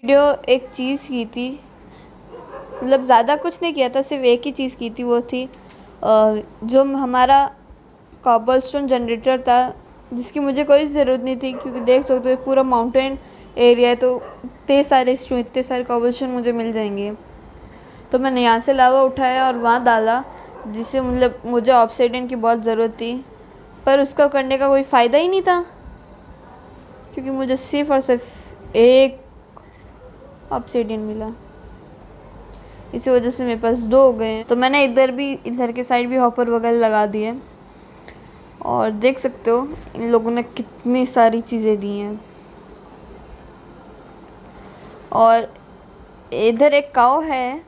Video एक चीज़ की थी, मतलब ज़्यादा कुछ नहीं किया था, सिर्फ एक ही चीज़ की थी। वो थी जो हमारा कॉबलस्टोन जनरेटर था, जिसकी मुझे कोई ज़रूरत नहीं थी, क्योंकि देख सकते हो पूरा माउंटेन एरिया है, तो इतने सारे कॉबलस्टोन मुझे मिल जाएंगे। तो मैंने यहाँ से लावा उठाया और वहाँ डाला, जिससे मतलब मुझे ऑब्सिडियन की बहुत ज़रूरत थी, पर उसका करने का कोई फ़ायदा ही नहीं था, क्योंकि मुझे सिर्फ और सिर्फ एक ऑब्सिडियन मिला। इसी वजह से मेरे पास 2 हो गए। तो मैंने इधर के साइड भी हॉपर वगैरह लगा दिए, और देख सकते हो इन लोगों ने कितनी सारी चीज़ें दी हैं। और इधर एक काऊ है,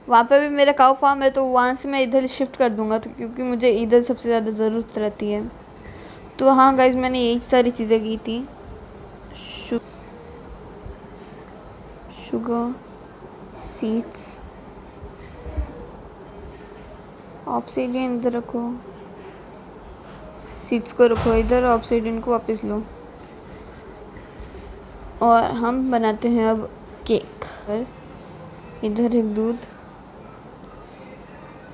वहाँ पे भी मेरा काऊ फार्म है, तो वहाँ से मैं इधर शिफ्ट कर दूँगा, तो क्योंकि मुझे इधर सबसे ज़्यादा ज़रूरत रहती है। तो हाँ गाइज, मैंने यही सारी चीज़ें की थी। शुगर, सीड्स, ऑब्सिडियन इधर रखो, सीड्स को रखो इधर, ऑब्सिडियन को वापस लो, और हम बनाते हैं अब केक। इधर एक दूध,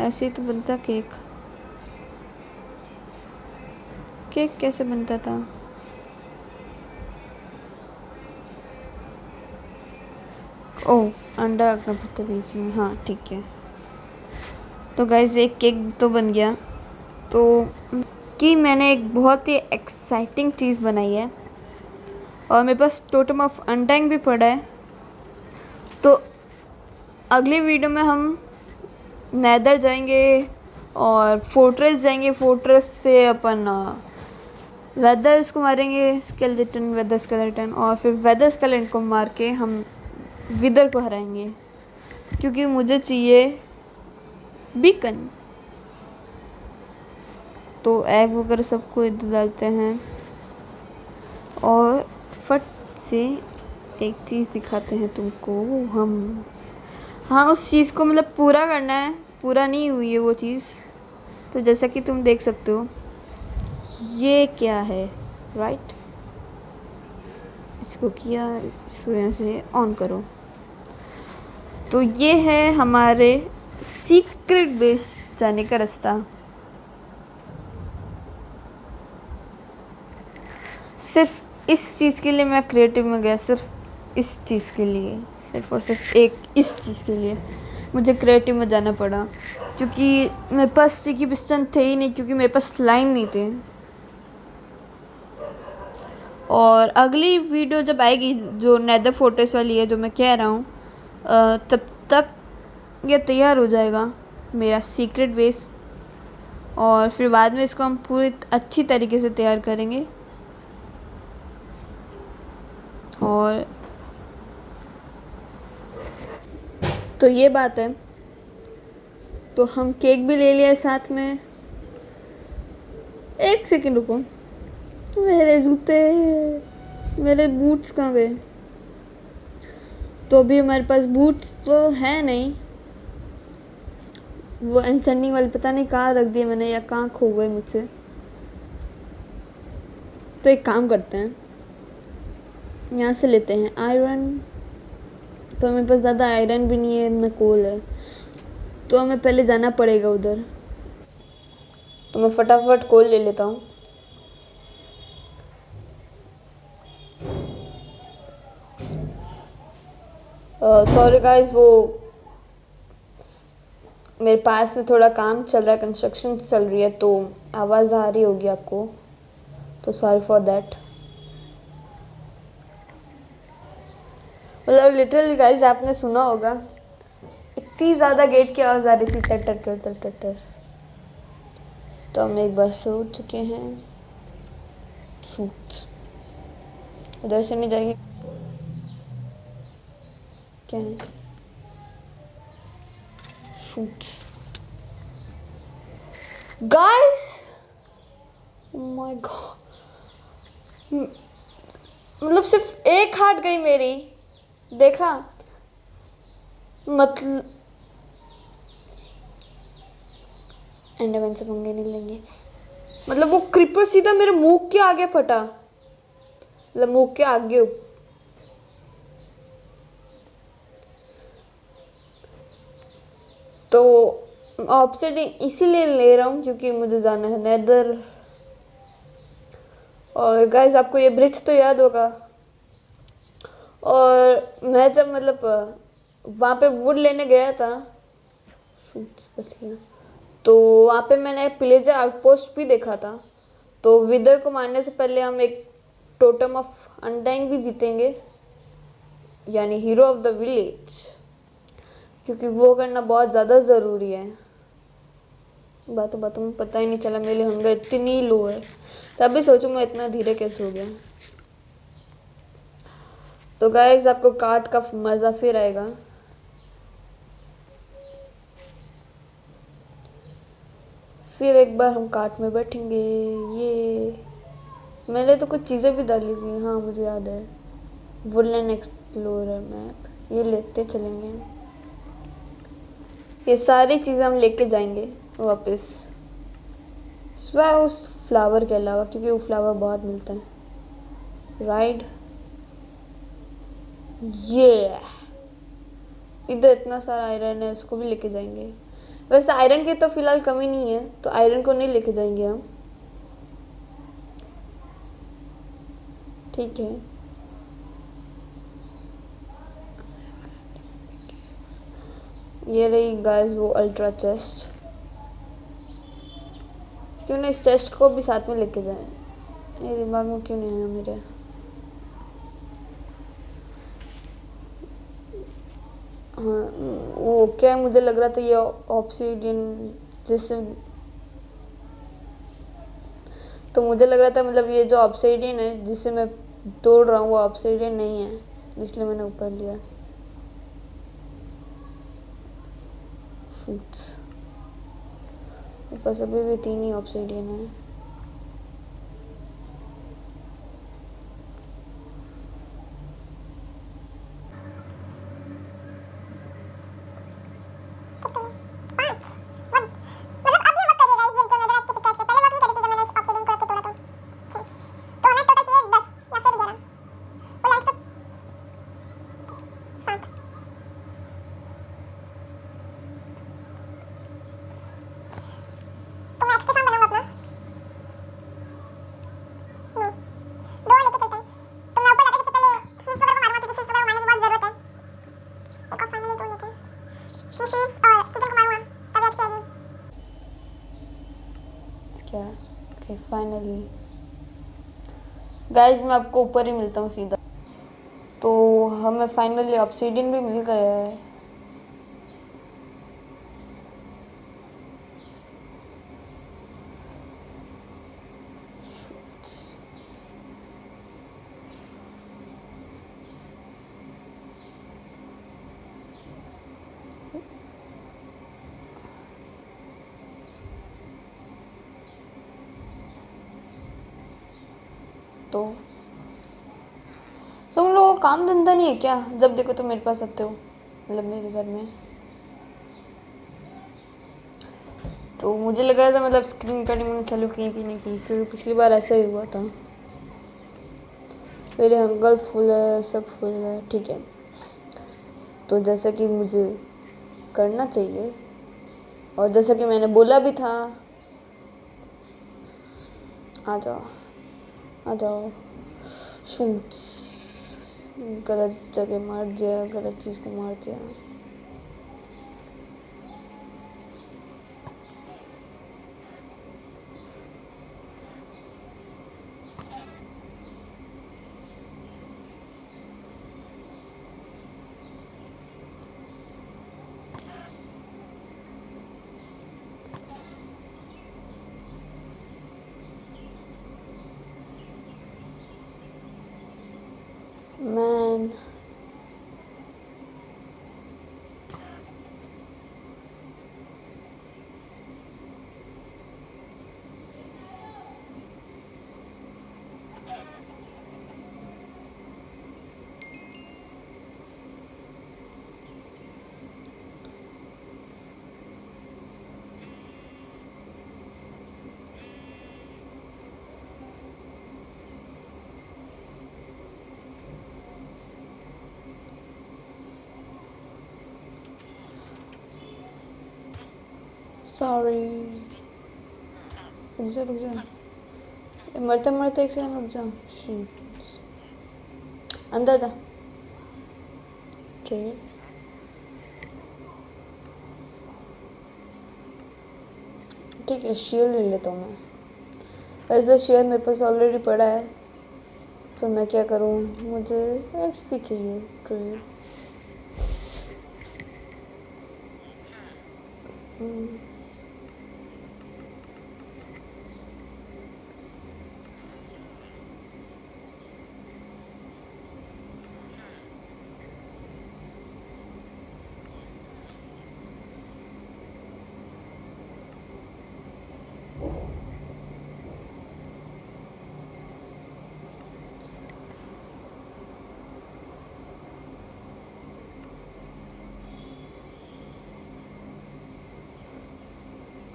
ऐसे ही तो बनता केक। केक कैसे बनता था? ओह, अंडा का पत्ता बीच में, हाँ ठीक है। तो गाइस एक केक तो बन गया। तो कि मैंने एक बहुत ही एक्साइटिंग चीज़ बनाई है, और मेरे पास टोटम ऑफ अनटाइंग भी पड़ा है। तो अगली वीडियो में हम नेदर जाएंगे और फोर्ट्रेस जाएंगे। फोर्ट्रेस से अपन वेदर्स को मारेंगे, वेदर स्केलेटन, और फिर वेदर स्केलेटन को मार के हम विदर को हराएंगे, क्योंकि मुझे चाहिए बीकन। तो एग वगैरह सबको इधर डालते हैं, और फट से एक चीज़ दिखाते हैं तुमको हम। हाँ, उस चीज़ को मतलब पूरा करना है, पूरा नहीं हुई है वो चीज़। तो जैसा कि तुम देख सकते हो, ये क्या है, राइट? इसको किया, इसको यहाँ से ऑन करो। तो ये है हमारे सीक्रेट बेस जाने का रास्ता। सिर्फ इस चीज़ के लिए मैं क्रिएटिव में गया, सिर्फ इस चीज़ के लिए, सिर्फ और सिर्फ इस चीज़ के लिए मुझे क्रिएटिव में जाना पड़ा, क्योंकि मेरे पास स्टिकी पिस्टन थे ही नहीं, क्योंकि मेरे पास स्लाइम नहीं थे। और अगली वीडियो जब आएगी, जो नेदर फोर्ट्रेस वाली है, जो मैं कह रहा हूँ, तब तक ये तैयार हो जाएगा मेरा सीक्रेट बेस, और फिर बाद में इसको हम पूरी अच्छी तरीके से तैयार करेंगे। और तो ये बात है। तो हम केक भी ले लिया साथ में। एक सेकंड रुको, मेरे जूते, मेरे बूट्स कहाँ गए? तो अभी हमारे पास बूट्स तो है नहीं, वो एनसनिंग वाले पता नहीं कहाँ रख दिए मैंने, या कहाँ खो गए मुझसे। तो एक काम करते हैं, यहाँ से लेते हैं आयरन। तो मेरे पास ज़्यादा आयरन भी नहीं है, न कोल है, तो हमें पहले जाना पड़ेगा उधर। तो मैं फटाफट कोल ले लेता हूँ। सॉरी गाइस, वो मेरे पास में थोड़ा काम चल रहा है, कंस्ट्रक्शन चल रही है, तो आवाज़ आ रही होगी आपको, तो सॉरी फॉर दैट। मतलब लिटरली गाइस, आपने सुना होगा, इतनी ज़्यादा गेट की आवाज़ आ रही थी, टर टर टर टर टर टर। तो हम एक बार सो चुके हैं। सूट उधर से नहीं जाएगी, क्या है? शूट गाइस, माय गॉड, मतलब सिर्फ एक हार्ट गई मेरी, देखा? मतलब एंडरमैन से पंगे नहीं लेंगे। मतलब वो क्रीपर सीधा मेरे मुंह के आगे फटा, मतलब मुंह के आगे। तो ऑब्सिडियन इसीलिए ले रहा हूँ क्योंकि मुझे जाना है नेदर। और गाइस आपको ये ब्रिज तो याद होगा, और मैं जब मतलब वहाँ पे वुड लेने गया था, शूट्स बच गया, तो वहाँ पे मैंने पिलेजर आउटपोस्ट भी देखा था। तो विदर को मारने से पहले हम एक टोटम ऑफ अनडाइंग भी जीतेंगे, यानी हीरो ऑफ द विलेज, क्योंकि वो करना बहुत ज़्यादा ज़रूरी है। बातों बातों में पता ही नहीं चला मेरी हंगर इतनी लो है, तभी सोचूं मैं इतना धीरे कैसे हो गया। तो गाइस आपको कार्ट का मज़ा फिर आएगा। फिर एक बार हम कार्ट में बैठेंगे। ये मैंने तो कुछ चीज़ें भी डाली थी, हाँ मुझे याद है, वुडलैंड एक्सप्लोरर मैप, ये लेते चलेंगे। ये सारी चीज़ें हम लेके जाएंगे वापस, सिवाय उस फ्लावर के अलावा, क्योंकि वो फ्लावर बहुत मिलता है। राइड ये इधर इतना सारा आयरन है, इसको भी लेके जाएंगे। वैसे आयरन की तो फिलहाल कमी नहीं है, तो आयरन को नहीं लेके जाएंगे हम, ठीक है। ये रही गाइस वो अल्ट्रा चेस्ट, क्यों ना इस चेस्ट को भी साथ में लेके जाएं, ये दिमाग में क्यों नहीं आया मेरे। हाँ वो क्या, मुझे लग रहा था ये ऑब्सीडियन, जैसे तो मुझे लग रहा था मतलब ये जो ऑब्सीडियन है जिसे मैं तोड़ रहा हूँ वो ऑब्सीडियन नहीं है, इसलिए मैंने ऊपर लिया। बस अभी भी 3 ही ऑब्सीडियन है। ओके फाइनली गाइस मैं आपको ऊपर ही मिलता हूँ सीधा। तो हमें फाइनली ऑब्सीडियन भी मिल गया है। तो तुम लोगों को काम धंधा नहीं है क्या, जब देखो तो मेरे पास आते हो, मतलब मेरे घर में। तो मुझे लग रहा था मतलब स्क्रीन रिकॉर्डिंग मैंने चालू की कि नहीं की, क्योंकि पिछली बार ऐसा ही हुआ था। मेरे हंगल फुल है, सब फुल है, ठीक है। तो जैसा कि मुझे करना चाहिए, और जैसा कि मैंने बोला भी था, आ जाओ आ जाओ। शूट्स, गलत जगह मार दिया, गलत चीज़ को मार दिया। Man sorry. रुक जा मरते मरते एक सेकंड रुक जा। अंदर था। ठीक ठीक है, शेयर ले लेता हूँ मैं। वैसे शेयर मेरे पास ऑलरेडी पड़ा है, तो मैं क्या करूँ, मुझे एक्सपी चाहिए। ट्रेड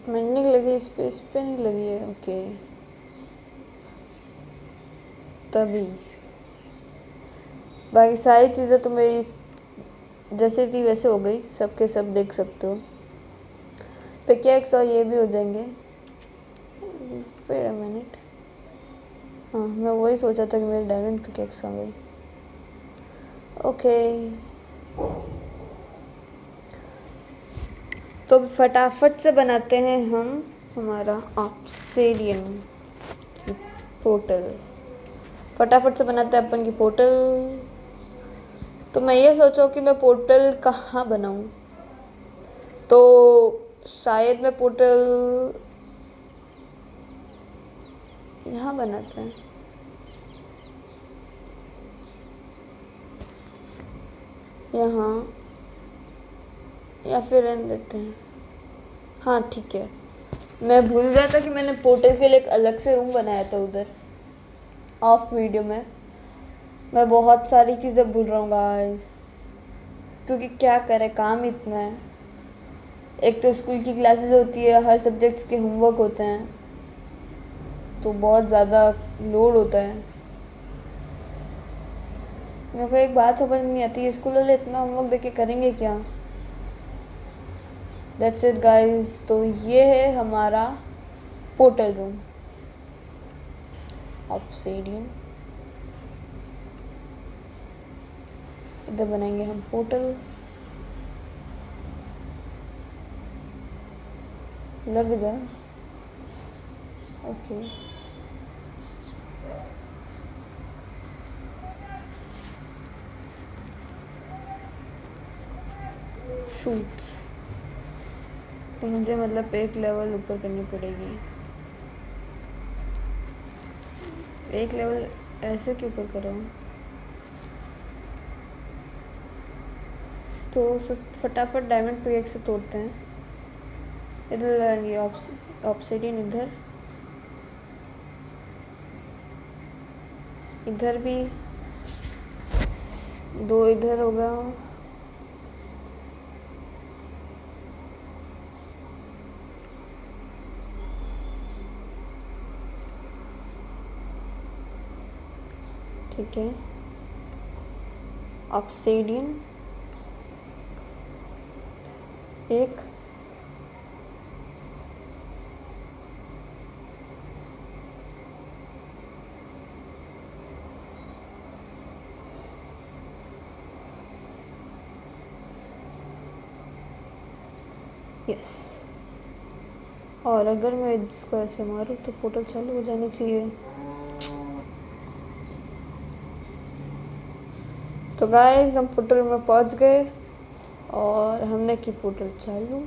मिलने लगी, इस पे नहीं लगी है। ओके, तभी बाकी सारी चीज़ें तो मेरी जैसे थी वैसे हो गई, सबके सब देख सकते हो। पिकैक्स और ये भी हो जाएंगे। वेट अ मिनट, हाँ मैं वही सोचा था कि मेरी डायमंड पिकैक्स आ गई। ओके, तो फटाफट से बनाते हैं हम हमारा ऑब्सिडियन की पोर्टल। फटाफट से बनाते हैं अपन की पोर्टल। तो मैं ये सोचा कि मैं पोर्टल कहाँ बनाऊँ, तो शायद मैं पोर्टल यहाँ बनाते हैं, यहाँ, या फिर रहने देते हैं। हाँ ठीक है, मैं भूल गया था कि मैंने पोर्टल के लिए एक अलग से रूम बनाया था उधर ऑफ वीडियो में। मैं बहुत सारी चीज़ें भूल रहा हूँ गाइस, क्योंकि क्या करें, काम इतना है। एक तो स्कूल की क्लासेस होती है, हर सब्जेक्ट्स के होमवर्क होते हैं, तो बहुत ज़्यादा लोड होता है। मेरे को एक बात समझ नहीं आती, स्कूल वाले इतना होमवर्क देके करेंगे क्या। दैट्स इट गाइस, तो ये है हमारा पोर्टल रूम ऑब्सिडियन। इधर बनाएंगे हम पोर्टल। लग जा। ओके, शूट्स तो मुझे मतलब एक लेवल ऊपर करनी पड़ेगी। एक लेवल ऐसे क्यों ऊपर कर रहा हूँ, तो फटाफट डायमंड पिकैक्स से तोड़ते हैं। इधर लगाएंगे ऑब्सिडियन, इधर भी दो, इधर होगा। ठीक है, ऑब्सिडियन एक, यस। और अगर मैं इसको ऐसे मारूं तो पोर्टल चालू हो जानी चाहिए। तो गाइस हम पोर्टल में पहुंच गए और हमने की पोर्टल चालू,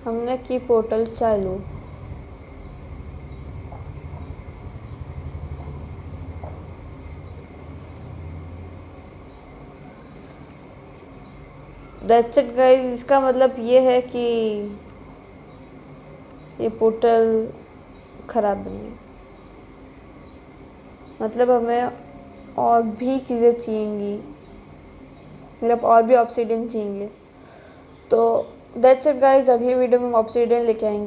हमने की पोर्टल चालू। दैट्स इट गाइस, इसका मतलब ये है कि ये पोर्टल खराब नहीं है, मतलब हमें और भी चीज़ें चाहिएंगी, मतलब और भी ऑब्सिडियन चाहिए। तो दैट्स इट गाइस, अगली वीडियो में हम ऑब्सिडियन लेके आएंगे।